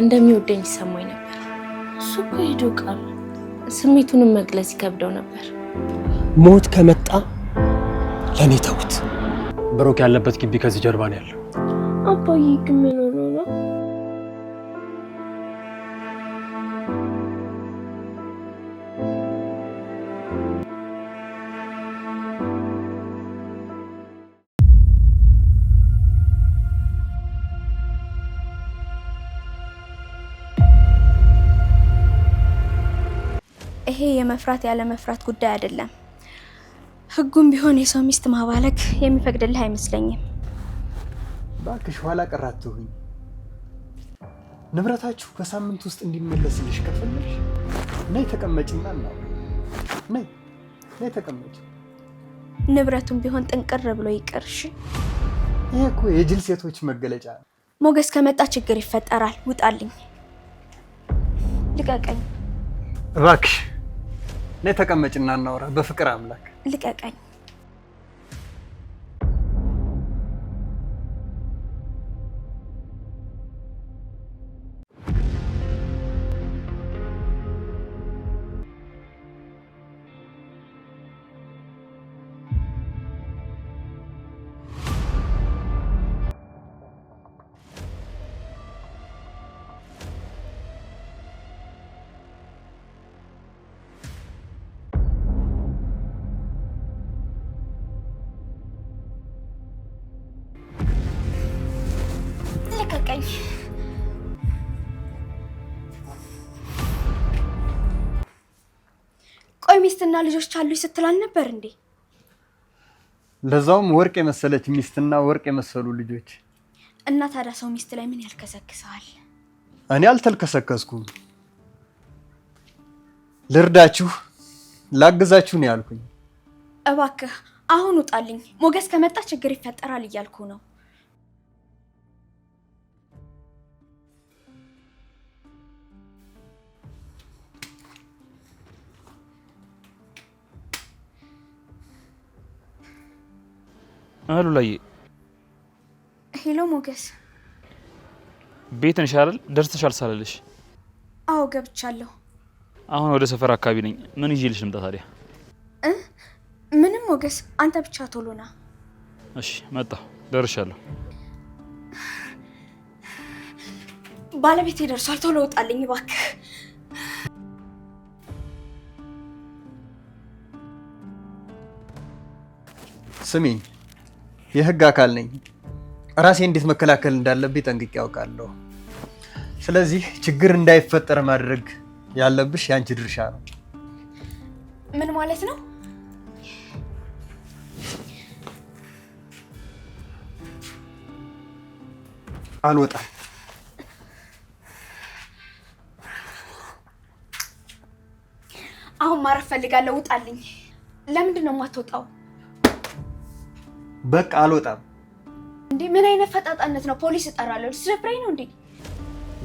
እንደሚወደኝ ይሰማኝ ነበር። እሱ እኮ ሄዶ ቃል ስሜቱንም መግለጽ ይከብደው ነበር። ሞት ከመጣ ለኔ ተውት። ብሩክ ያለበት ግቢ ከዚህ ጀርባ ነው ያለው። አባዬ ግን ምን ሆኖ ነው? ይሄ የመፍራት ያለ መፍራት ጉዳይ አይደለም። ህጉም ቢሆን የሰው ሚስት ማባለግ የሚፈቅድልህ አይመስለኝም። ባክሽ ኋላ ቀራቱኝ። ንብረታችሁ በሳምንት ውስጥ እንዲመለስልሽ ከፈለሽ ነይ ተቀመጭና ነው። ነይ ተቀመጭ። ንብረቱም ቢሆን ጥንቅር ብሎ ይቅርሽ። ይሄ እኮ የጅል ሴቶች መገለጫ ነው። ሞገስ ከመጣ ችግር ይፈጠራል። ውጣልኝ። ልቀቀኝ እባክሽ። ነይ ተቀመጭና እናውራ። በፍቅር አምላክ ልቀቀኝ። ልቀቀኝ። ቆይ ሚስትና ልጆች አሉኝ ስትላል ነበር እንዴ? ለዛውም ወርቅ የመሰለች ሚስትና ወርቅ የመሰሉ ልጆች። እና ታዲያ ሰው ሚስት ላይ ምን ያልከሰክሳል? እኔ አልተልከሰከስኩም። ልርዳችሁ፣ ላግዛችሁ ነው ያልኩኝ። እባክህ አሁን ውጣልኝ። ሞገስ ከመጣ ችግር ይፈጠራል እያልኩ ነው። አሉ ላይ ሄሎ ሞገስ፣ ቤት ነሽ አይደል? ደርሰሻል ሳልልሽ? አዎ ገብቻለሁ። አሁን ወደ ሰፈር አካባቢ ነኝ። ምን ይዤልሽ ልምጣ ታዲያ? ምንም ሞገስ፣ አንተ ብቻ ቶሎ ና። እሺ መጣሁ፣ ደርሻለሁ። ባለቤቴ ደርሷል። ቶሎ ውጣልኝ እባክህ። ስሚኝ፣ የህግ አካል ነኝ። ራሴ እንዴት መከላከል እንዳለብኝ ጠንቅቄ ያውቃለሁ። ስለዚህ ችግር እንዳይፈጠር ማድረግ ያለብሽ ያንቺ ድርሻ ነው። ምን ማለት ነው? አልወጣም። አሁን ማረፍ ፈልጋለሁ። ውጣልኝ። ለምንድን ነው የማትወጣው? በቃ አልወጣም። እንዴ ምን አይነት ፈጣጣነት ነው? ፖሊስ እጠራለሁ። ልትደፍረኝ ነው እንዴ?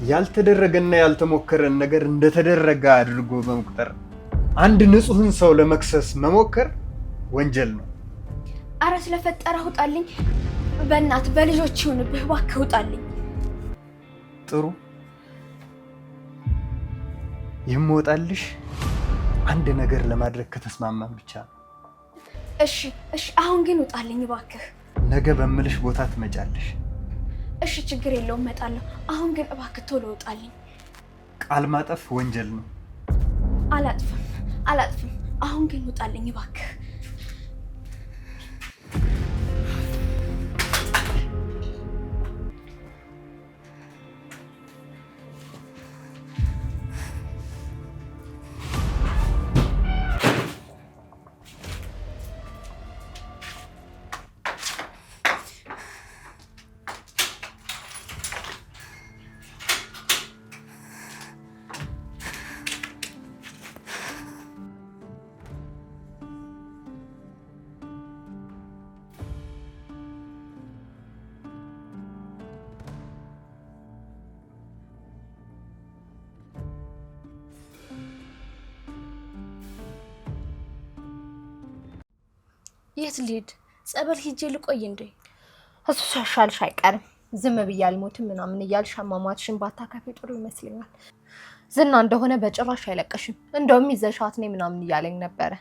ያልተደረገና ያልተሞከረን ነገር እንደተደረገ አድርጎ በመቁጠር አንድ ንጹህን ሰው ለመክሰስ መሞከር ወንጀል ነው። አረ ስለፈጠረ ውጣልኝ። በእናት በልጆች ይሁንብህ፣ እባክህ ውጣልኝ። ጥሩ፣ የምወጣልሽ አንድ ነገር ለማድረግ ከተስማማን ብቻ ነው። እሺ፣ አሁን ግን ውጣልኝ እባክህ። ነገ በምልሽ ቦታ ትመጫለሽ። እሺ፣ ችግር የለውም እመጣለሁ። አሁን ግን እባክህ ቶሎ ውጣልኝ። ቃል ማጠፍ ወንጀል ነው። አላጥፍም። አሁን ግን ውጣልኝ እባክህ። የት ልሂድ? ጸበል ሂጄ ልቆይ እንዴ? እሱ ሻሻልሽ አይቀርም። ዝም ብዬ አልሞትም ምናምን እያልሽ አሟሟትሽን ባታከፊ ጥሩ ይመስለኛል። ዝና እንደሆነ በጭራሽ አይለቀሽም። እንደውም ይዘሻት ነኝ ምናምን እያለኝ ነበረ።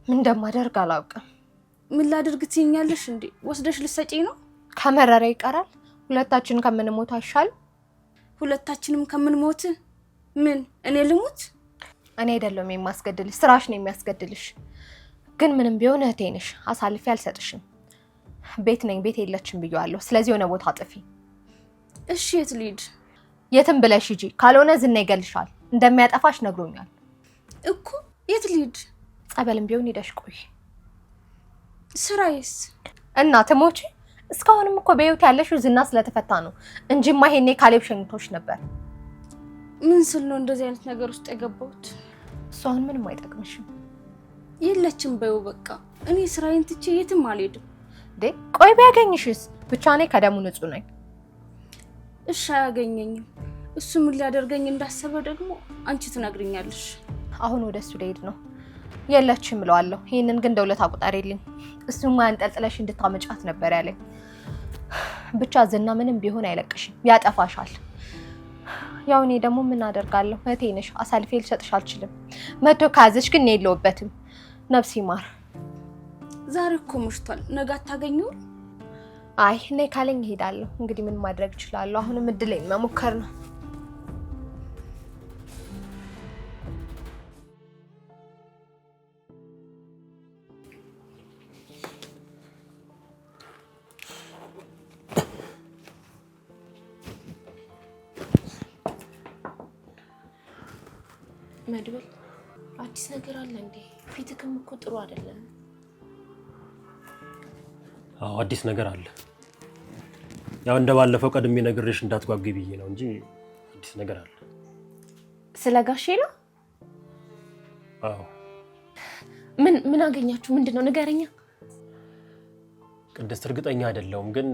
ምን እንደማደርግ አላውቅም። ምን ላድርግ ትይኛለሽ እንዴ? ወስደሽ ልትሰጪኝ ነው? ከመረረ ይቀራል። ሁለታችን ከምንሞት አይሻል? ሁለታችንም ከምንሞት ምን እኔ ልሙት? እኔ አይደለም የማስገድልሽ፣ ስራሽ ነው የሚያስገድልሽ። ግን ምንም ቢሆን እህቴ ነሽ፣ አሳልፌ አልሰጥሽም። ቤት ነኝ ቤት የለችም ብየዋለሁ። ስለዚህ የሆነ ቦታ ጥፊ። እሺ የት ልሂድ? የትም ብለሽ ሂጂ፣ ካልሆነ ዝና ይገልሻል። እንደሚያጠፋሽ ነግሮኛል እኮ። የት ልሂድ? ጸበልም ቢሆን ሄደሽ ቆይ። ስራዬስ? እና ትሞቺ? እስካሁንም እኮ በህይወት ያለሽው ዝና ስለተፈታ ነው እንጂማ ይሄኔ ካሌብ ሸኝቶሽ ነበር። ምን ስል ነው እንደዚህ አይነት ነገር ውስጥ የገባሁት? እሱ አሁን ምንም አይጠቅምሽም። የለችም በይው በቃ። እኔ ስራዬን ትቼ የትም አልሄድም። ቆይ ቢያገኝሽስ? ብቻ እኔ ከደሙ ንጹህ ነኝ። እሺ አያገኘኝም። እሱ ምን ሊያደርገኝ እንዳሰበ ደግሞ አንቺ ትነግሪኛለሽ። አሁን ወደሱ ልሄድ ነው። የለችም እለዋለሁ። ይሄንን ግን ደውለት አቁጣሪልኝ። እሱማ አንጠልጥለሽ እንድታመጫት ነበር ያለኝ። ብቻ ዝና ምንም ቢሆን አይለቅሽም፣ ያጠፋሻል። ያው እኔ ደግሞ ምን አደርጋለሁ? እህቴ ነሽ፣ አሳልፌ ልሰጥሽ አልችልም። መቶ ካዘሽ ግን የለውበትም። ነፍስ ይማር። ዛሬ እኮ መሽቷል። ነገ አታገኘው? አይ እኔ ካለኝ እሄዳለሁ። እንግዲህ ምን ማድረግ እችላለሁ? አሁንም እድሌን መሞከር ነው። መድብል አዲስ ነገር አለ እንዴ? ፊትክም እኮ ጥሩ አይደለም። አዎ አዲስ ነገር አለ። ያው እንደባለፈው ቀድሜ ነግሬሽ እንዳትጓጉ ብዬ ነው እንጂ አዲስ ነገር አለ። ስለ ጋሼ ነው? አዎ። ምን አገኛችሁ? ምንድነው? ንገረኛ። ቅድስት እርግጠኛ አይደለሁም፣ ግን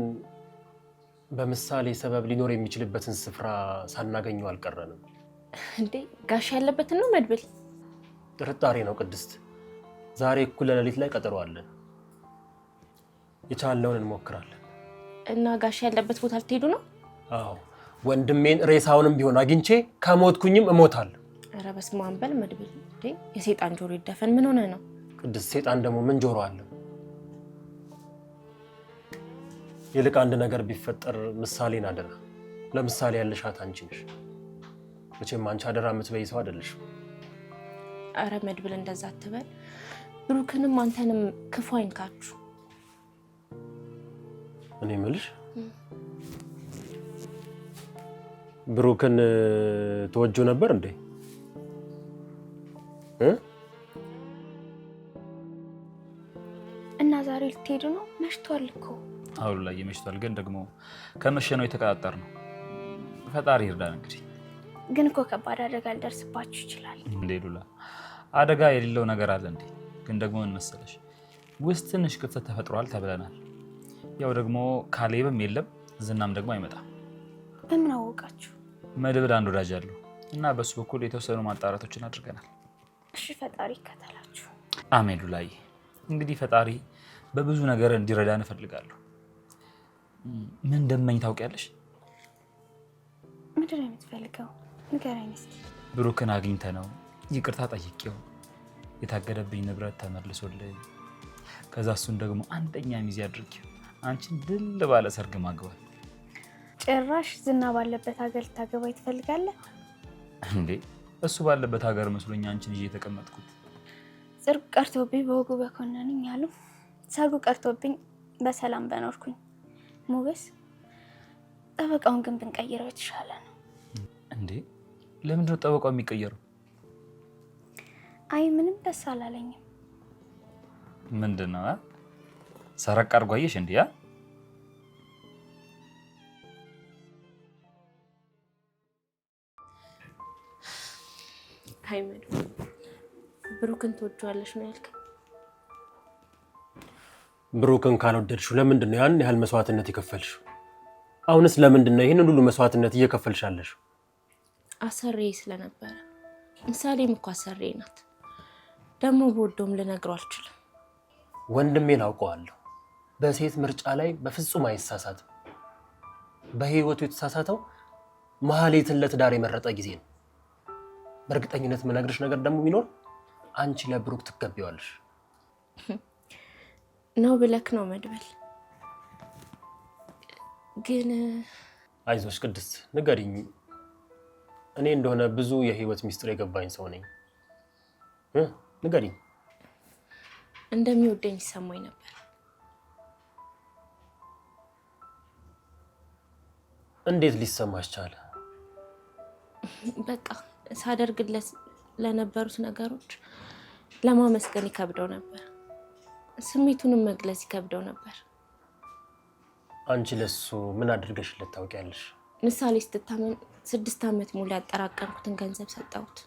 በምሳሌ ሰበብ ሊኖር የሚችልበትን ስፍራ ሳናገኘው አልቀረንም። እንዴ ጋሼ ያለበትን ነው መድብል? ጥርጣሬ ነው ቅድስት። ዛሬ እኩለ ሌሊት ላይ ቀጠሮ አለን። የቻልነውን እንሞክራለን። እና ጋሼ ያለበት ቦታ ልትሄዱ ነው? አዎ ወንድሜን ሬሳውንም ቢሆን አግኝቼ ከሞትኩኝም እሞታለሁ። ኧረ በስመ አብ በል መድብል። እንዴ የሰይጣን ጆሮ ይደፈን። ምን ሆነ ነው? ቅድስት ሰይጣን ደግሞ ምን ጆሮ አለው? ይልቅ አንድ ነገር ቢፈጠር ምሳሌን አደራ። ለምሳሌ ያለሻት አንቺ ነሽ። መቼም አንቺ አደራ የምትበይ ሰው አይደለሽም። ኧረ መድብል እንደዛ አትበል። ብሩክንም አንተንም ክፉ አይንካችሁ። እኔ የምልሽ ብሩክን ተወጂው ነበር እንዴ? እና ዛሬ ልትሄዱ ነው? መሽቷል እኮ። አሁን ላይ መሽቷል፣ ግን ደግሞ ከመሸ ነው የተቀጣጠር ነው። ፈጣሪ ይርዳን እንግዲህ። ግን እኮ ከባድ አደጋ ሊደርስባችሁ ይችላል። እንዴ ሉላ፣ አደጋ የሌለው ነገር አለ እንዴ? ግን ደግሞ ምን መሰለሽ፣ ውስጥ ትንሽ ክፍተት ተፈጥሯል ተብለናል። ያው ደግሞ ካሌብም የለም ዝናም ደግሞ አይመጣም። በምን አወቃችሁ? መድብል አንድ ወዳጅ አለው እና በሱ በኩል የተወሰኑ ማጣራቶችን አድርገናል። እሺ ፈጣሪ ይከተላችሁ። አሜን ሉላዬ። እንግዲህ ፈጣሪ በብዙ ነገር እንዲረዳን እፈልጋለሁ። ምን እንደምመኝ ታውቂያለሽ? ምንድን ነው የምትፈልገው? ንገረኝ እስኪ። ብሩክን አግኝተ ነው ይቅርታ ጠይቄው የታገደብኝ ንብረት ተመልሶልኝ ከዛ እሱን ደግሞ አንደኛ ሚዜ አድርጌው አንቺን ድል ባለ ሰርግ ማግባት። ጭራሽ ዝና ባለበት ሀገር ልታገባኝ ትፈልጋለህ እንዴ? እሱ ባለበት ሀገር መስሎኝ አንቺን ይዤ የተቀመጥኩት። ጽርቅ ቀርቶብኝ በወጉ በኮነንኝ አሉ። ሰርጉ ቀርቶብኝ በሰላም በኖርኩኝ። ሞገስ ጠበቃውን ግን ብንቀይረው የተሻለ ነው። እንዴ ለምንድን ነው ጠበቃው የሚቀየረው? አይ ምንም ደስ አላለኝም። ምንድነው? ሰረቅ አድርጎ አየሽ እንዴ? ሃይመድ ብሩክን ትወጂዋለሽ ነው ያልከኝ? ብሩክን ካልወደድሽው ለምንድን ነው ያን ያህል መስዋዕትነት የከፈልሽው? አሁንስ ለምንድን ነው ይሄንን ሁሉ መስዋዕትነት እየከፈልሻለሽ? አሰሬ ስለነበረ። ምሳሌም እኮ አሰሬ ናት። ደግሞ በወዶም ልነግረው አልችልም። ወንድሜን አውቀዋለሁ። በሴት ምርጫ ላይ በፍጹም አይሳሳትም። በህይወቱ የተሳሳተው ማህሌትን ለትዳር የመረጠ ጊዜ ነው። በእርግጠኝነት የምነግርሽ ነገር ደግሞ ቢኖር አንቺ ለብሩክ ትገቢዋለሽ ነው ብለክ ነው መድብል። ግን አይዞሽ ቅድስት ንገሪኝ። እኔ እንደሆነ ብዙ የህይወት ሚስጥር የገባኝ ሰው ነኝ። ንገሪኝ። እንደሚወደኝ ይሰማኝ ነበር። እንዴት ሊሰማሽ ቻለ? በቃ ሳደርግለት ለነበሩት ነገሮች ለማመስገን ይከብደው ነበር። ስሜቱንም መግለጽ ይከብደው ነበር። አንቺ ለሱ ምን አድርገሽለት ታውቂያለሽ? ምሳሌ ስትታመም 6 ዓመት ሙሉ ያጠራቀምኩትን ገንዘብ ሰጠሁት።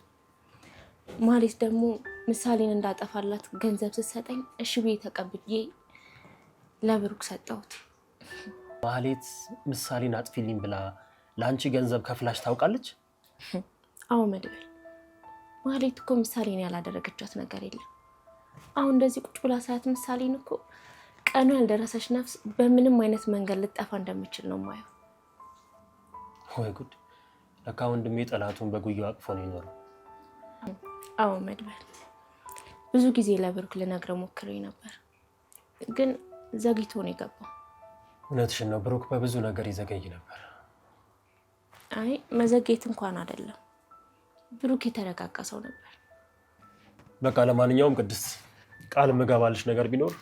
ማህሌት ደግሞ ምሳሌን እንዳጠፋላት ገንዘብ ስትሰጠኝ እሺ ብዬ ተቀብዬ ለብሩክ ሰጠሁት። ማህሌት ምሳሌን አጥፊልኝ ብላ ለአንቺ ገንዘብ ከፍላሽ ታውቃለች? አዎ መድብል፣ ማህሌት እኮ ምሳሌን ያላደረገቻት ነገር የለም። አሁን እንደዚህ ቁጭ ብላ ሳያት ምሳሌን እኮ ቀኑ ያልደረሰች ነፍስ በምንም አይነት መንገድ ልጠፋ እንደምችል ነው ማየው። ወይ ጉድ! ለካ ወንድሜ ጠላቱን በጉያው አቅፎ ነው ይኖረው። አዎ መድብል፣ ብዙ ጊዜ ለብሩክ ልነግረው ሞክሬ ነበር፣ ግን ዘግይቶ ነው የገባው። እውነትሽን ነው፣ ብሩክ በብዙ ነገር ይዘገይ ነበር። አይ መዘግየት እንኳን አይደለም፣ ብሩክ የተረጋጋ ሰው ነበር። በቃ ለማንኛውም ቅድስት ቃል ምገባልሽ ነገር ቢኖር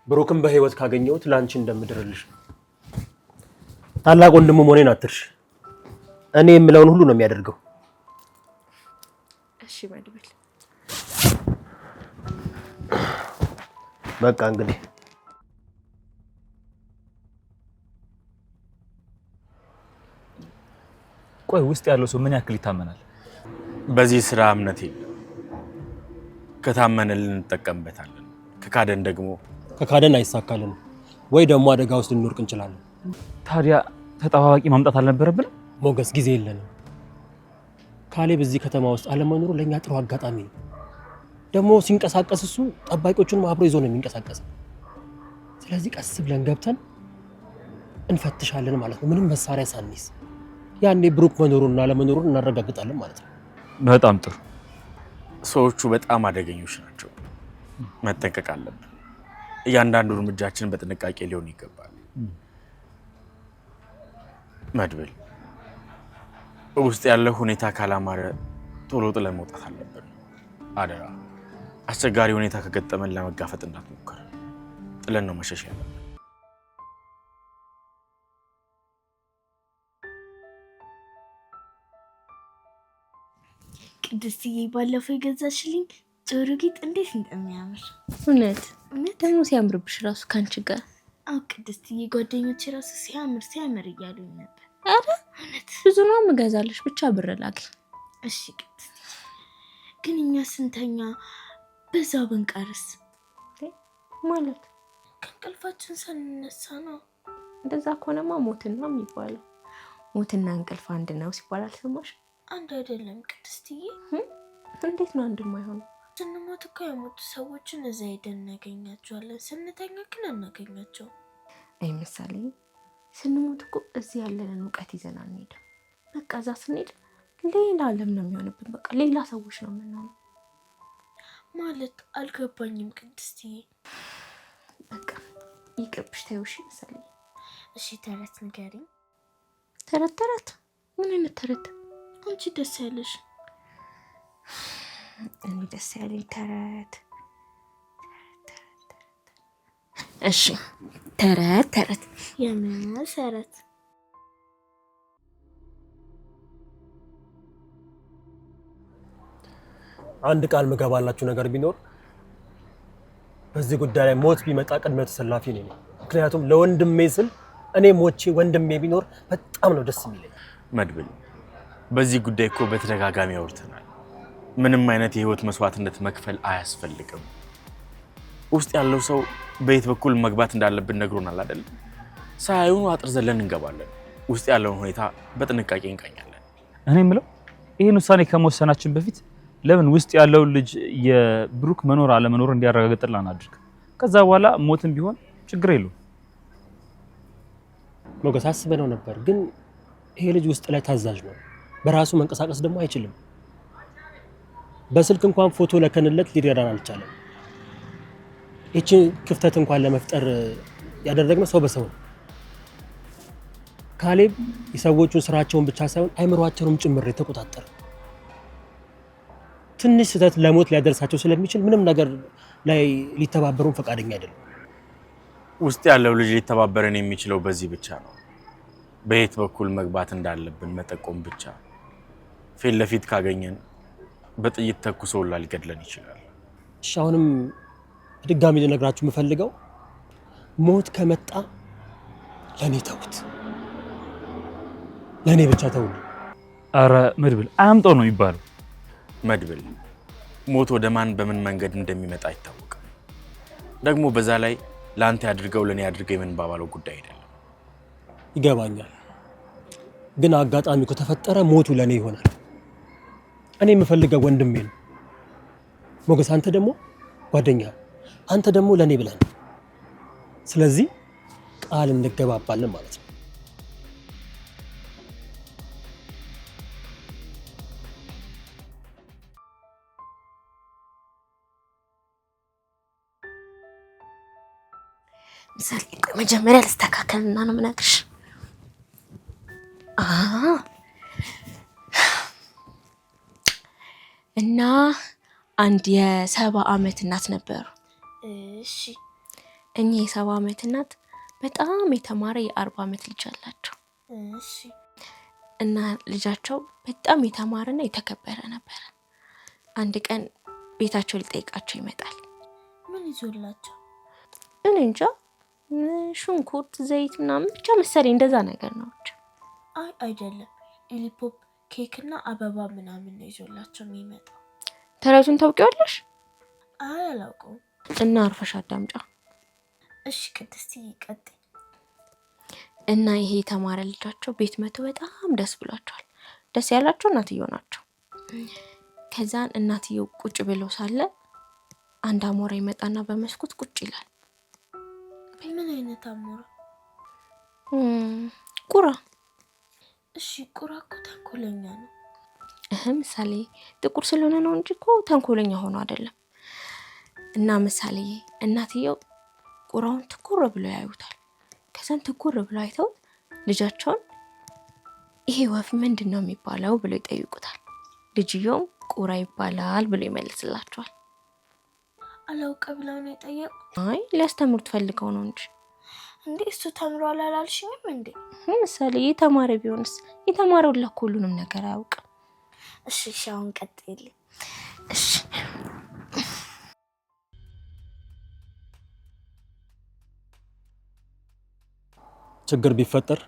ብሩክን በህይወት ካገኘሁት ላንቺ እንደምድርልሽ ነው። ታላቅ ወንድሙ መሆኔን አትርሽ። እኔ የምለውን ሁሉ ነው የሚያደርገው። እሺ መድብል። በቃ እንግዲህ ቆይ ውስጥ ያለው ሰው ምን ያክል ይታመናል? በዚህ ስራ እምነት የለም። ከታመነልን እንጠቀምበታለን፣ ከካደን ደግሞ ከካደን አይሳካልንም ወይ ደግሞ አደጋ ውስጥ ልንወርቅ እንችላለን። ታዲያ ተጠባባቂ ማምጣት አልነበረብንም? ሞገስ ጊዜ የለንም። ካሌብ እዚህ ከተማ ውስጥ አለመኖሩ ለኛ ጥሩ አጋጣሚ ነው። ደግሞ ሲንቀሳቀስ እሱ ጠባቂዎቹንም አብሮ ይዞ ነው የሚንቀሳቀሰው። ስለዚህ ቀስ ብለን ገብተን እንፈትሻለን ማለት ነው፣ ምንም መሳሪያ ሳንይዝ። ያኔ ብሩክ መኖሩንና አለመኖሩን እናረጋግጣለን ማለት ነው። በጣም ጥሩ። ሰዎቹ በጣም አደገኞች ናቸው፣ መጠንቀቅ አለብን። እያንዳንዱ እርምጃችን በጥንቃቄ ሊሆን ይገባል። መድብል፣ ውስጥ ያለው ሁኔታ ካላማረ ቶሎ ጥለን መውጣት አለብን። አደራ፣ አስቸጋሪ ሁኔታ ከገጠመን ለመጋፈጥ እንዳትሞክር፣ ጥለን ነው መሸሽ ያለብን። ቅድስትዬ፣ ባለፈው የገዛሽልኝ ጆሮ ጌጥ እንዴት እንደሚያምር! እውነት ደግሞ ሲያምርብሽ ራሱ ካንቺ ጋር። አዎ ቅድስትዬ፣ ጓደኞቼ ራሱ ሲያምር እያሉኝ ነበር። አረ እውነት ብዙ ነው የምገዛልሽ፣ ብቻ ብር ላኪ። እሺ ቅድስት፣ ግን እኛ ስንተኛ በዛው ብንቀርስ? ማለት ከእንቅልፋችን ሳንነሳ ነው። እንደዛ ከሆነማ ሞትን ነው የሚባለው። ሞትና እንቅልፍ አንድ ነው ሲባል አልሰማሽ? አንድ አይደለም ቅድስትዬ። እንዴት ነው አንድ የማይሆነው? ስንሞት እኮ የሞቱ ሰዎችን እዛ ሄደን እናገኛቸዋለን፣ ስንተኛ ግን አናገኛቸው። አይ ምሳሌ፣ ስንሞት እኮ እዚህ ያለንን እውቀት ይዘን አንሄድም። በቃ እዛ ስንሄድ ሌላ ዓለም ነው የሚሆንብን። በቃ ሌላ ሰዎች ነው የምንሆነው። ማለት አልገባኝም ቅድስትዬ። በቃ ይቅርብሽ፣ ተይው እሺ ምሳሌ። እሺ ተረት ንገሪኝ። ተረት? ምን አይነት ተረት? አንቺ ደስ ያለሽ። እኔ ደስ ያለኝ ተረት። እሺ ተረት የመሰረት አንድ ቃል ምገባላችሁ ነገር ቢኖር በዚህ ጉዳይ ላይ ሞት ቢመጣ ቅድመ ተሰላፊ ነኝ። ምክንያቱም ለወንድሜ ስል እኔ ሞቼ ወንድሜ ቢኖር በጣም ነው ደስ የሚለኝ። መድብል፣ በዚህ ጉዳይ እኮ በተደጋጋሚ አውርተናል። ምንም አይነት የህይወት መስዋዕትነት መክፈል አያስፈልግም። ውስጥ ያለው ሰው በየት በኩል መግባት እንዳለብን ነግሮናል አይደል? ሳይሆኑ አጥር ዘለን እንገባለን። ውስጥ ያለውን ሁኔታ በጥንቃቄ እንቃኛለን። እኔ የምለው ይህን ውሳኔ ከመወሰናችን በፊት ለምን ውስጥ ያለው ልጅ የብሩክ መኖር አለመኖር እንዲያረጋግጥልን አድርግ። ከዛ በኋላ ሞትም ቢሆን ችግር የለውም። ሞገስ አስበነው ነበር፣ ግን ይሄ ልጅ ውስጥ ላይ ታዛዥ ነው። በራሱ መንቀሳቀስ ደግሞ አይችልም። በስልክ እንኳን ፎቶ ለከንለት ሊረዳን አልቻለም። እቺ ክፍተት እንኳን ለመፍጠር ያደረግነው ሰው በሰው ነው። ካሌብ የሰዎቹን ስራቸውን ብቻ ሳይሆን አይምሯቸውንም ጭምር የተቆጣጠረ ትንሽ ስህተት ለሞት ሊያደርሳቸው ስለሚችል ምንም ነገር ላይ ሊተባበሩን ፈቃደኛ አይደለም። ውስጥ ያለው ልጅ ሊተባበረን የሚችለው በዚህ ብቻ ነው። በየት በኩል መግባት እንዳለብን መጠቆም ብቻ። ፊት ለፊት ካገኘን በጥይት ተኩሶላ ሊገድለን ይችላል። እሺ አሁንም ድጋሚ ልነግራችሁ የምፈልገው ሞት ከመጣ ለኔ ተውት፣ ለኔ ብቻ ተውት። አረ መድብል አያምጣው ነው የሚባለው። መድብል ሞት ወደ ማን በምን መንገድ እንደሚመጣ አይታወቅም። ደግሞ በዛ ላይ ለአንተ ያድርገው ለኔ ያድርገው የምንባባለው ጉዳይ አይደለም። ይገባኛል፣ ግን አጋጣሚው ከተፈጠረ ሞቱ ለኔ ይሆናል። እኔ የምፈልገው ወንድሜ ነው ሞገስ፣ አንተ ደግሞ ጓደኛ፣ አንተ ደግሞ ለኔ ብለን፣ ስለዚህ ቃል እንገባባለን ማለት ነው። ምሳሌ መጀመሪያ ልስተካከልና ነው የምነግርሽ። እና አንድ የ70 ዓመት እናት ነበሩ። እሺ። እኚህ የ70 ዓመት እናት በጣም የተማረ የ40 ዓመት ልጅ አላቸው። እሺ። እና ልጃቸው በጣም የተማረና የተከበረ ነበር። አንድ ቀን ቤታቸው ሊጠይቃቸው ይመጣል። ምን ይዞላቸው? እኔ እንጃ፣ ሽንኩርት፣ ዘይት ምናምን ብቻ መሰለኝ እንደዛ ነገር ነው። አይ አይደለም፣ ኢሊፖፕ ኬክ እና አበባ ምናምን ነው ይዞላቸው የሚመጣው። ተረቱን ታውቂዋለሽ? አይ አላውቀውም። እና አርፈሽ አዳምጫ። እሺ ቅድስት ቀጥይ። እና ይሄ የተማረ ልጃቸው ቤት መቶ በጣም ደስ ብሏቸዋል። ደስ ያላቸው እናትየው ናቸው። ከዛን እናትየው ቁጭ ብለው ሳለ አንድ አሞራ ይመጣና በመስኮት ቁጭ ይላል። ምን አይነት አሞራ? ቁራ። እሺ ቁራ እኮ ተንኮለኛ ነው። ምሳሌ ጥቁር ስለሆነ ነው እንጂ እኮ ተንኮለኛ ሆኖ አይደለም። እና ምሳሌ እናትየው ቁራውን ትኩር ብለው ያዩታል። ከዛን ትኩር ብለው አይተው ልጃቸውን ይሄ ወፍ ምንድን ነው የሚባለው ብለው ይጠይቁታል። ልጅየውም ቁራ ይባላል ብሎ ይመልስላቸዋል። አላውቅ ብለው ነው የጠየቁ? አይ ሊያስተምሩት ፈልገው ነው እንጂ። እንዴ እሱ ተምሯል አላልሽኝም እንዴ? ምሳሌ የተማረ ቢሆንስ? የተማረው ለኮ ሁሉንም ነገር አያውቅም። እሺ አሁን ቀጥይልኝ። እሺ ችግር ቢፈጠር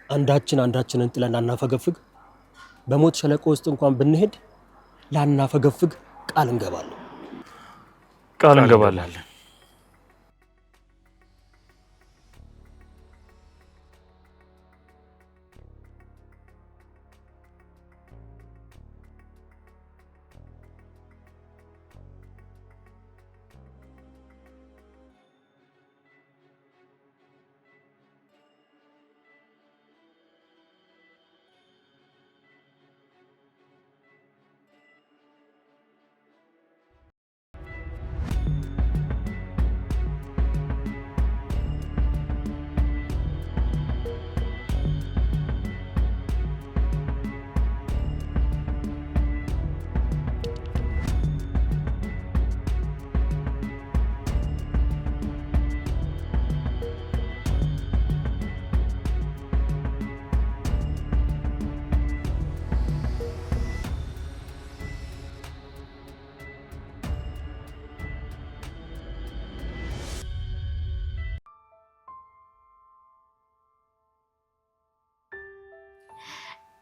አንዳችንን ጥለን አናፈገፍግ። በሞት ሸለቆ ውስጥ እንኳን ብንሄድ ላናፈገፍግ ቃል እንገባለን። ቃል እንገባለን።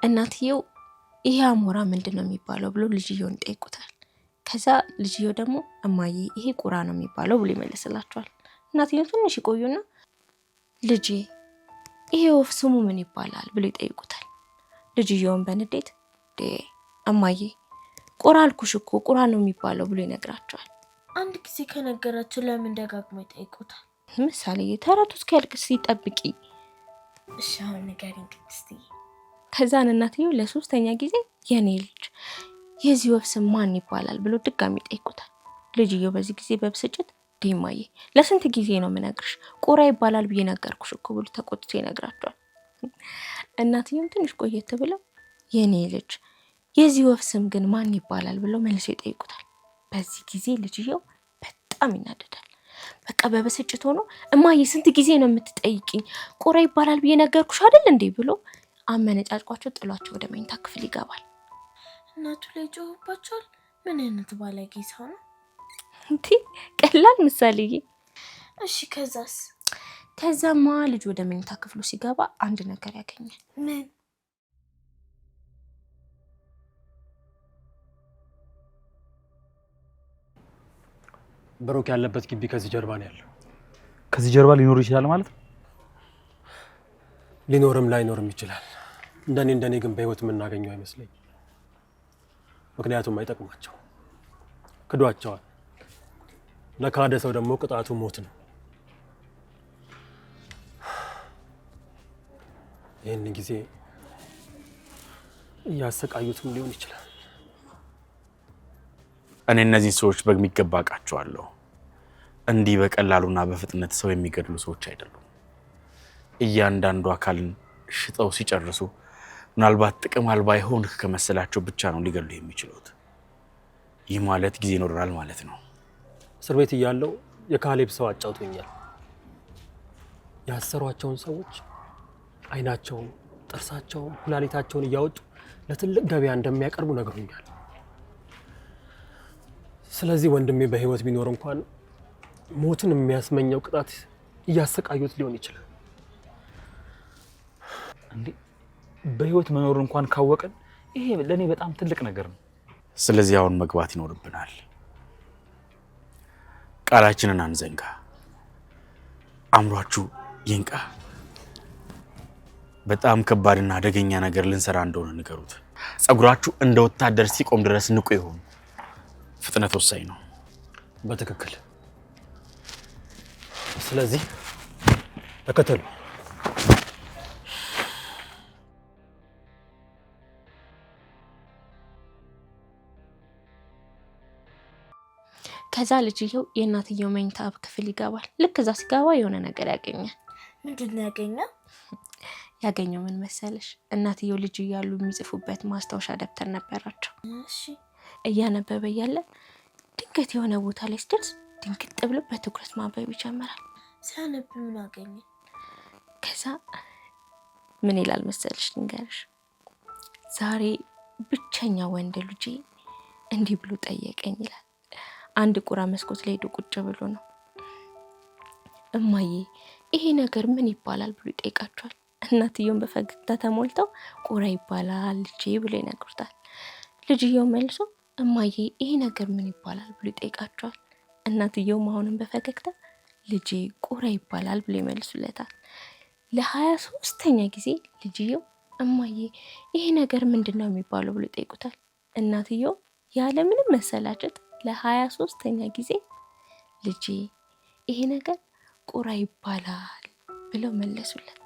እናትየው ይሄ አሞራ ምንድን ነው የሚባለው ብሎ ልጅየውን ይጠይቁታል። ከዛ ልጅየው ደግሞ እማዬ ይሄ ቁራ ነው የሚባለው ብሎ ይመልስላቸዋል። እናትየው ትንሽ ይቆዩና ልጄ ይሄ ወፍ ስሙ ምን ይባላል ብሎ ይጠይቁታል። ልጅየውን በንዴት እማዬ ቁራ አልኩሽ እኮ ቁራ ነው የሚባለው ብሎ ይነግራቸዋል። አንድ ጊዜ ከነገራቸው ለምን ደጋግሞ ይጠይቁታል? ምሳሌ ተረቱ እስኪያልቅ ሲጠብቂ እሺ አሁን ንገሪኝ ቅድስትዬ። ከዛን እናትየው ለሶስተኛ ጊዜ የኔ ልጅ የዚህ ወፍ ስም ማን ይባላል ብሎ ድጋሚ ጠይቁታል። ልጅየው በዚህ ጊዜ በብስጭት ዲማዬ ለስንት ጊዜ ነው የምነግርሽ? ቁራ ይባላል ብዬ ነገርኩሽ እኮ ብሎ ተቆጥቶ ይነግራቸዋል። እናትየውም ትንሽ ቆየት ብለው የኔ ልጅ የዚህ ወፍ ስም ግን ማን ይባላል ብለው መልሰው ይጠይቁታል። በዚህ ጊዜ ልጅየው በጣም ይናደዳል። በቃ በብስጭት ሆኖ እማዬ ስንት ጊዜ ነው የምትጠይቂኝ? ቁራ ይባላል ብዬ ነገርኩሽ አይደል እንዴ ብሎ አመነጫጭቋቸው ጥሏቸው ወደ መኝታ ክፍል ይገባል። እናቱ ላይ ጮህባቸዋል። ምን አይነት ባለጌ ሰው ነው? እንዴ ቀላል ምሳሌዬ። እሺ ከዛስ? ከዛማ ልጅ ወደ መኝታ ክፍሉ ሲገባ አንድ ነገር ያገኛል። ምን? ብሩክ ያለበት ግቢ ከዚህ ጀርባ ነው ያለው። ከዚህ ጀርባ ሊኖር ይችላል ማለት ነው? ሊኖርም ላይኖርም ይችላል። እንደኔ ግን በህይወት የምናገኘው አይመስለኝ። ምክንያቱም አይጠቅማቸው፣ ክዷቸዋል። ለካደ ሰው ደግሞ ቅጣቱ ሞት ነው። ይህን ጊዜ እያሰቃዩትም ሊሆን ይችላል። እኔ እነዚህ ሰዎች በሚገባ አውቃቸዋለሁ። እንዲህ በቀላሉና በፍጥነት ሰው የሚገድሉ ሰዎች አይደሉም። እያንዳንዱ አካልን ሽጠው ሲጨርሱ ምናልባት ጥቅም አልባ የሆንክ ከመሰላቸው ብቻ ነው ሊገድሉ የሚችሉት። ይህ ማለት ጊዜ ይኖራል ማለት ነው። እስር ቤት እያለው የካሌብ ሰው አጫውቶኛል። ያሰሯቸውን ሰዎች አይናቸውን፣ ጥርሳቸውን፣ ኩላሊታቸውን እያወጡ ለትልቅ ገበያ እንደሚያቀርቡ ነግሮኛል። ስለዚህ ወንድሜ በህይወት ቢኖር እንኳን ሞትን የሚያስመኘው ቅጣት እያሰቃዩት ሊሆን ይችላል። እንዴ በህይወት መኖር እንኳን ካወቀን ይሄ ለኔ በጣም ትልቅ ነገር ነው። ስለዚህ አሁን መግባት ይኖርብናል። ቃላችንን አንዘንጋ። አምሯችሁ ይንቃ። በጣም ከባድና አደገኛ ነገር ልንሰራ እንደሆነ ንገሩት። ጸጉራችሁ እንደ ወታደር ሲቆም ድረስ ንቁ ይሁን። ፍጥነት ወሳኝ ነው። በትክክል። ስለዚህ ተከተሉ። ከዛ ልጅየው የእናትየው መኝታ ክፍል ይገባል። ልክ እዛ ሲገባ የሆነ ነገር ያገኛል። ምንድን ነው ያገኘው? ያገኘው ምን መሰለሽ? እናትየው ልጅ እያሉ የሚጽፉበት ማስታወሻ ደብተር ነበራቸው። እሺ እያነበበ እያለ ድንገት የሆነ ቦታ ላይ ሲደርስ ድንግጥ ብሎ በትኩረት ማንበብ ይጀምራል። ሲያነብ ምን አገኘ? ከዛ ምን ይላል መሰለሽ? ልንገርሽ። ዛሬ ብቸኛ ወንድ ልጄ እንዲህ ብሎ ጠየቀኝ ይላል። አንድ ቁራ መስኮት ላይ ቁጭ ብሎ ነው። እማዬ ይሄ ነገር ምን ይባላል ብሎ ይጠይቃቸዋል። እናትየውን በፈገግታ ተሞልተው ቁራ ይባላል ልጄ ብሎ ይነግሩታል። ልጅየው መልሶ እማዬ ይሄ ነገር ምን ይባላል ብሎ ይጠይቃቸዋል። እናትየው አሁንም በፈገግታ ልጄ ቁራ ይባላል ብሎ ይመልሱለታል። ለ23ኛ ጊዜ ልጅየው እማዬ ይሄ ነገር ምንድነው የሚባለው ብሎ ይጠይቁታል። እናትየው ያለ ምንም መሰላቸት ለ23ኛ ጊዜ ልጄ ይሄ ነገር ቁራ ይባላል ብለው መለሱለት።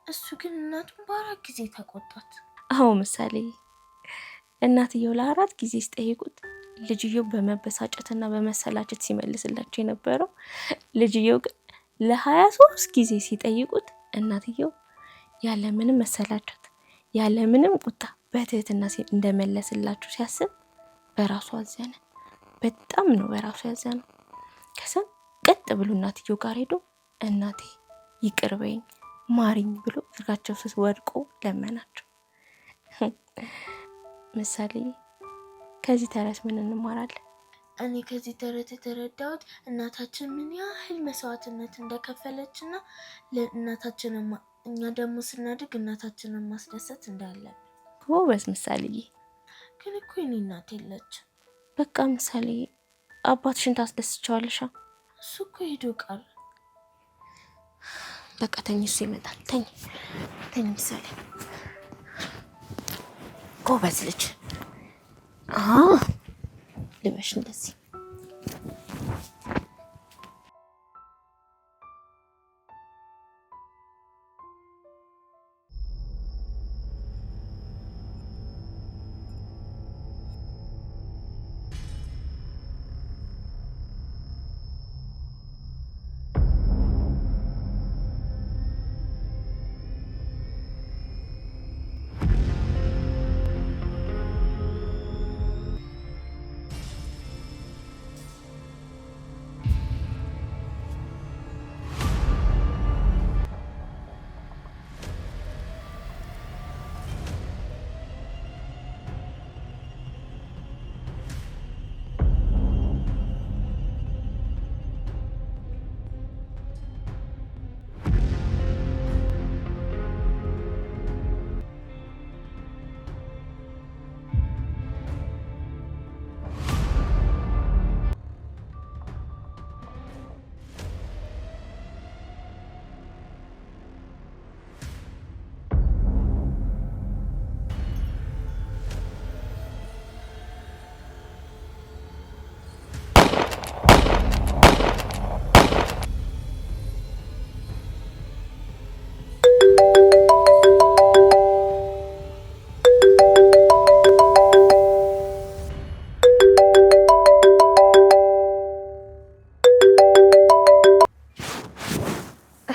እሱ ግን እናቱን በ4 ጊዜ ተቆጣት። አዎ ምሳሌ፣ እናትየው ለ4 ጊዜ ሲጠይቁት ልጅየው በመበሳጨትና በመሰላቸት ሲመልስላቸው የነበረው፣ ልጅየው ግን ለ23 ጊዜ ሲጠይቁት እናትየው ያለ ምንም መሰላቸት ያለ ምንም ቁጣ በትህትና እንደመለስላቸው ሲያስብ በራሱ አዘነ። በጣም ነው በራሱ ያዘነው። ከዛ ቀጥ ብሎ እናትየው ጋር ሄዶ እናቴ ይቅር በይኝ ማሪኝ ብሎ እርጋቸው ስስ ወድቆ ለመናቸው። ምሳሌ ከዚህ ተረት ምን እንማራለን? እኔ ከዚህ ተረት የተረዳሁት እናታችን ምን ያህል መስዋዕትነት እንደከፈለችና ለእናታችንን እኛ ደግሞ ስናድግ እናታችንን ማስደሰት እንዳለብን። ጎበዝ ምሳሌዬ። ግን እኮ የኔ እናት የለች። በቃ ምሳሌ አባትሽን ታስደስቸዋለሻ? እሱ እኮ ሄዶ ቀረ። በቃ ተኝ፣ እሱ ይመጣል። ተኝ ምሳሌ። ጎበዝ ልጅ። ልበሽ እንደዚህ።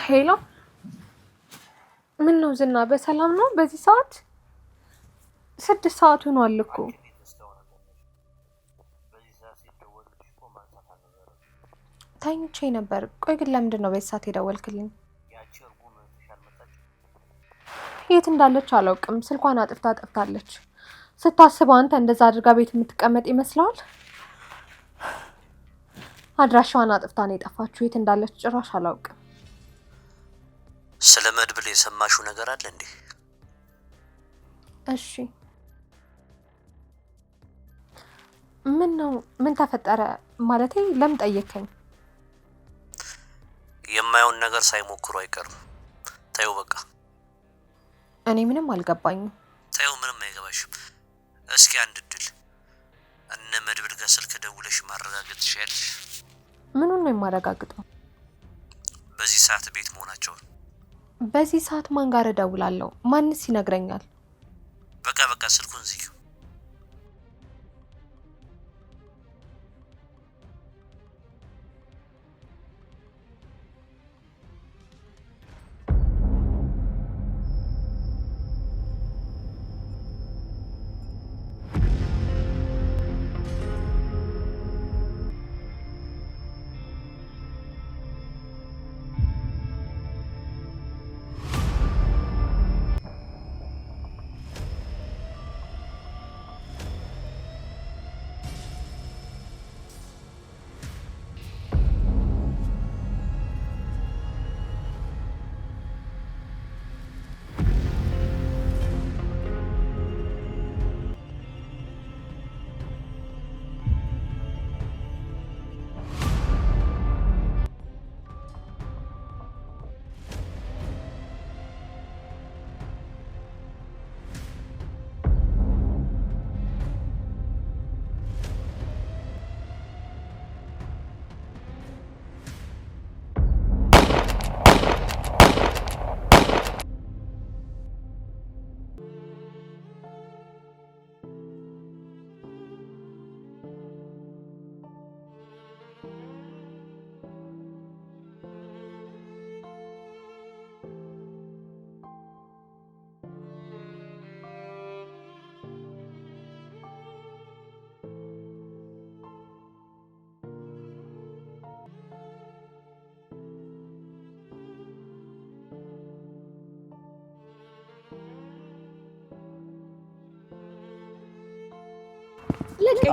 ሄሎ፣ ምን ነው ዝና? በሰላም ነው? በዚህ ሰዓት 6 ሰዓት ሆኗል እኮ። ተኝቼ ነበር። ቆይ ግን ለምንድን ነው በዚህ ሰዓት የደወልክልኝ? የት እንዳለች አላውቅም። ስልኳን ጠፍታለች። ስታስበው አንተ እንደዛ አድርጋ ቤት የምትቀመጥ ይመስላል? አድራሻዋን አጥፍታ ነው የጠፋችው። የት እንዳለች ጭራሽ አላውቅም። ስለ መድብል የሰማሽው ነገር አለ እንዴ? እሺ፣ ምን ነው? ምን ተፈጠረ? ማለቴ ለምን ጠየከኝ? የማየውን ነገር ሳይሞክሩ አይቀርም። ታዩ በቃ። እኔ ምንም አልገባኝም። ታዩ ምንም አይገባሽም። እስኪ አንድ እድል እነ መድብል ጋር ስልክ ደውለሽ ማረጋገጥ ትችያለሽ? ምኑን ነው የማረጋግጠው? በዚህ ሰዓት ቤት መሆናቸውን። በዚህ ሰዓት ማን ጋር እደውላለሁ? ማንስ ይነግረኛል? በቃ ስልኩን ዝጊው።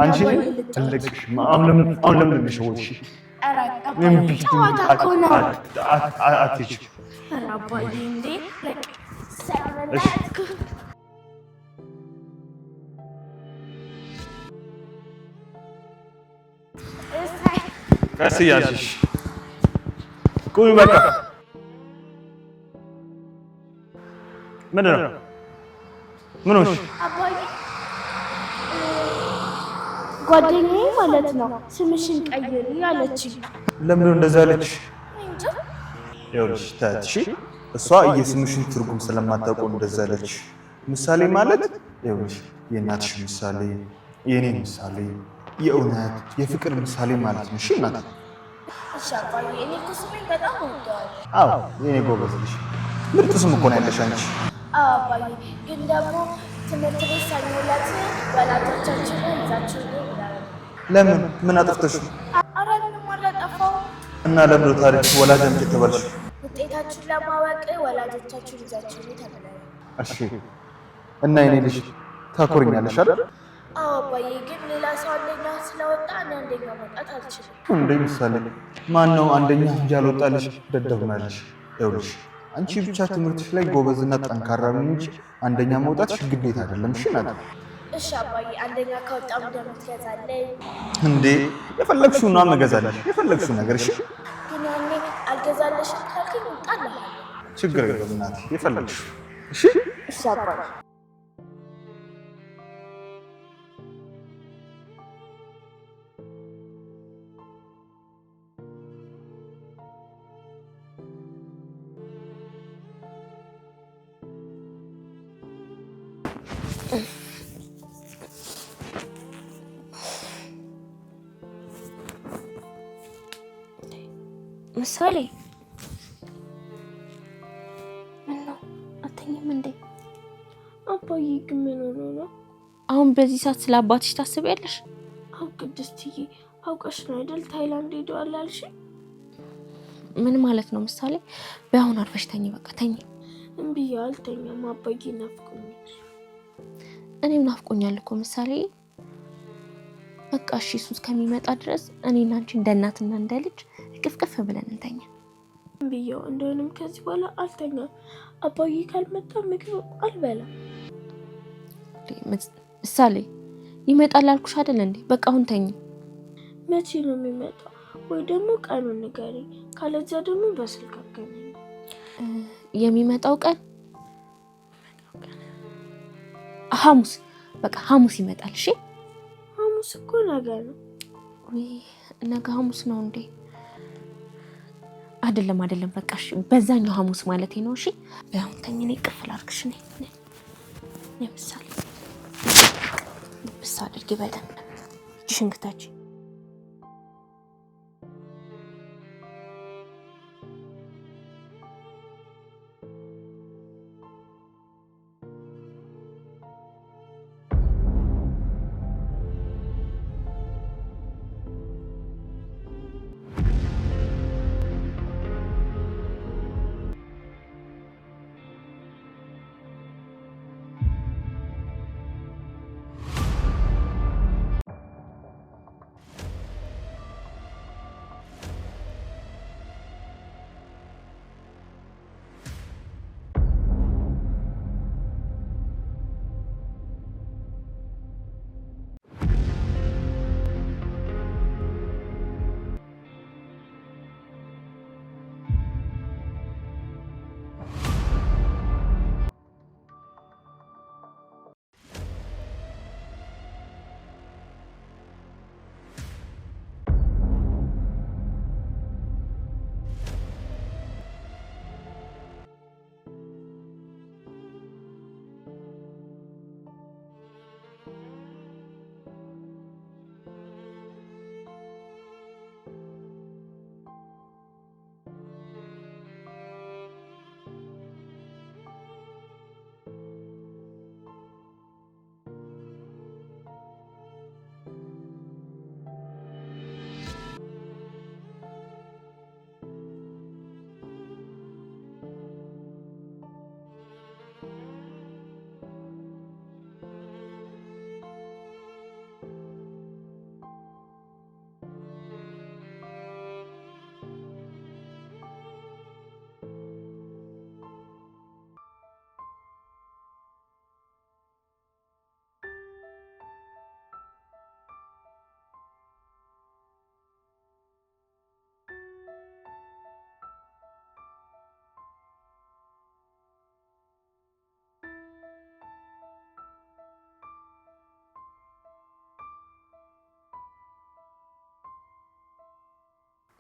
አንቺ ትልቅሽ አሁን ለምን ልሽወሽ? ምን ቢት አትይች አባዬ እንዴ እሺ ቀስ እያልሽ ቁሚ በቃ ምንድን ነው ምን ሆንሽ? አባዬ ጓደኛዬ ማለት ነው ስምሽን ቀይሪ አለችኝ። ለምን ነው እንደዛ ያለች? ይኸውልሽ ታትሺ እሷ የስምሽን ትርጉም ስለማታውቀው እንደዛ ያለች። ምሳሌ ማለት ይኸውልሽ የእናትሽ ምሳሌ፣ የኔ ምሳሌ፣ የእውነት የፍቅር ምሳሌ ማለት ነው። እሺ እናት። እሺ አባዬ እኔ እኮ ስሜን በጣም እወደዋለሁ። አዎ የኔ ጎበዝ ልጅ ምርጥ ስም እኮ ነው ያለሽ አንቺ። አዎ አባዬ ግን ደግሞ ትምህርት ቤት ሰኞ ዕለት ወላጆቻችንን ይዛችሁ ይላሉ። ለምን? ምን አጥፍተሽ? ኧረ ምንም አላጠፋሁም። እና ለምን ነው ታዲያ ወላጅ አምጪ ተባልሽ? ውጤታችሁን ለማወቅ ወላጆቻችሁን ይዛችሁ ተብለናል። እሺ እና የኔ ልጅ ታኮርኛለሽ አይደል? አዎ አባዬ ግን ሌላ ሰው አንደኛ ስለወጣ እኔ አንደኛ መውጣት አልችልም። እንዴ ምሳሌ ማን ነው አንደኛ እንጂ ያልወጣልሽ? ደደብ ነሽ። ይኸውልሽ አንቺ ብቻ ትምህርትሽ ላይ ጎበዝና ጠንካራ ነኝ እንጂ አንደኛ መውጣትሽ ግዴታ አይደለም። እሺ ናት። እሺ አባዬ አንደኛ ከወጣሁ እንደምትገዛለኝ እንዴ የፈለግሽውን ነው መገዛለሽ፣ የፈለግሽው ነገር። እሺ ግን ያኔ አልገዛለሽም ካልከኝ እወጣለሁ። ችግር የለም እናቴ የፈለግሽው። እሺ እሺ አባዬ ምሳሌ አባዬ ግን ምን ሆኖ ነው? አሁን በዚህ ሰዓት ስለ አባትሽ ታስቢያለሽ? አው ቅድስትዬ አውቀሽ ነው አይደል ታይላንድ ሄደዋል አልሽ? ምን ማለት ነው ምሳሌ? በአሁን አርፈሽ ተኝ፣ በቃ ተኝ። እምቢ አልተኛም፣ አባዬ ናፍቆኛል። እኔም ናፍቆኛል እኮ ምሳሌ። በቃ እሺ እሱ እስከሚመጣ ድረስ እኔና አንቺ እንደ እናትና እንደ ልጅ ቅፍቅፍ ብለን እንተኛ። እምቢያው እንደሆነም ከዚህ በኋላ አልተኛም። አባዬ ካልመጣ ምግብ አልበላም። ምሳሌ ይመጣል አልኩሽ አይደል እንዴ? በቃ አሁን ተኝ። መቼ ነው የሚመጣው? ወይ ደግሞ ቀኑን ንገሪኝ፣ ካለዚያ ደግሞ በስልክ አገናኝ። የሚመጣው ቀን ሐሙስ፣ በቃ ሐሙስ ይመጣል። እሺ ሐሙስ እኮ ነገ ነው። ወይ ነገ ሐሙስ ነው እንዴ? አይደለም በቃ እሺ በዛኛው ሐሙስ ማለቴ ነው። እሺ በአሁን ተኝ፣ እኔ ቅፍል አድርግሽ ነኝ ምሳሌ ብሳ አድርጊ በደንብ እጅሽን ግታች።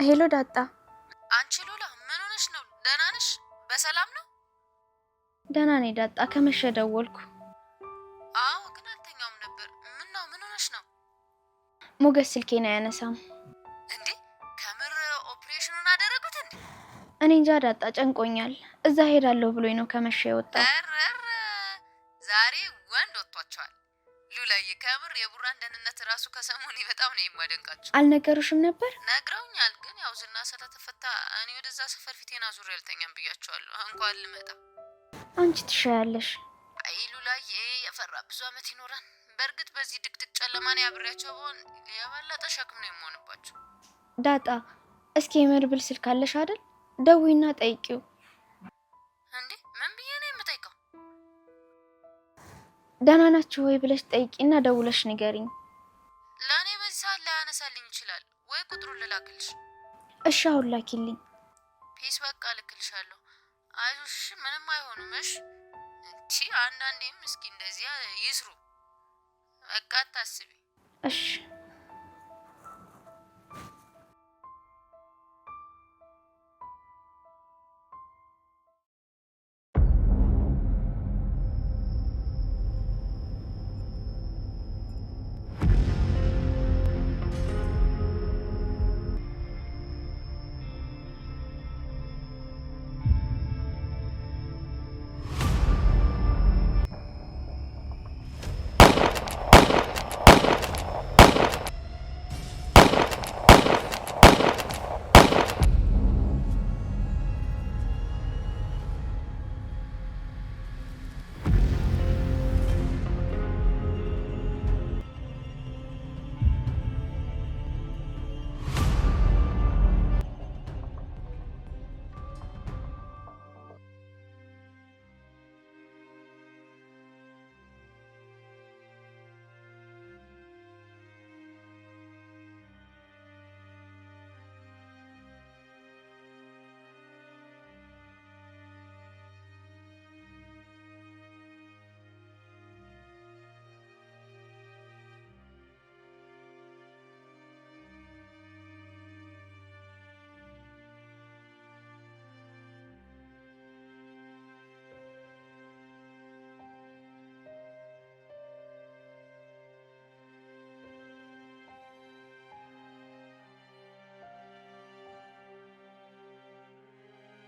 ሄሎ ዳጣ። አንቺ ሉላ ምን ሆነሽ ነው? ደህና ነሽ? በሰላም ነው? ደህና ነኝ ዳጣ። ከመሸ ደወልኩ። አዎ ግን አልተኛውም ነበር። ምን ሆነሽ ነው? ሞገስ ስልኬን አያነሳም። እንዴ ከምር ኦፕሬሽኑን አደረጉት እንዴ? እኔ እንጃ ዳጣ፣ ጨንቆኛል። እዛ ሄዳለሁ ብሎኝ ነው ከመሸ የወጣው። ዛሬ ወንድ ወጥቷቸዋል። ሉላዬ ከምር የቡራን ደህንነት ራሱ ከሰሞኑ በጣም ነው የማደንቃቸው። አልነገሩሽም ነበር? ነግረውኛል፣ ግን ያው ዝና ስለተፈታ እኔ ወደዛ ሰፈር ፊቴን አዙሬ አልተኛም ብያቸዋለሁ። እንኳን ልመጣ። አንቺ ትሻያለሽ። አይ ሉላዬ የፈራ ብዙ አመት ይኖራል። በእርግጥ በዚህ ድቅድቅ ጨለማ ነው አብሬያቸው ብሆን የበለጠ ሸክም ነው የምሆንባቸው። ዳጣ እስኪ የመድብል ስልክ አለሽ አይደል? ደውይና ጠይቂው። እንዴ ምን ብዬ ነው የምጠይቀው? ደህና ናችሁ ወይ ብለሽ ጠይቂና ደውለሽ ንገሪኝ። ለእኔ በዚህ ሰዓት ላያነሳልኝ ይችላል። ወይ ቁጥሩን ልላክልሽ? እሺ አሁን ላኪልኝ። ፒስ በቃ ልክልሻለሁ። አይዞሽ ምንም አይሆንም። እሺ እንቺ አንዳንዴም እስኪ እንደዚያ ይስሩ። በቃ አታስቢ። እሺ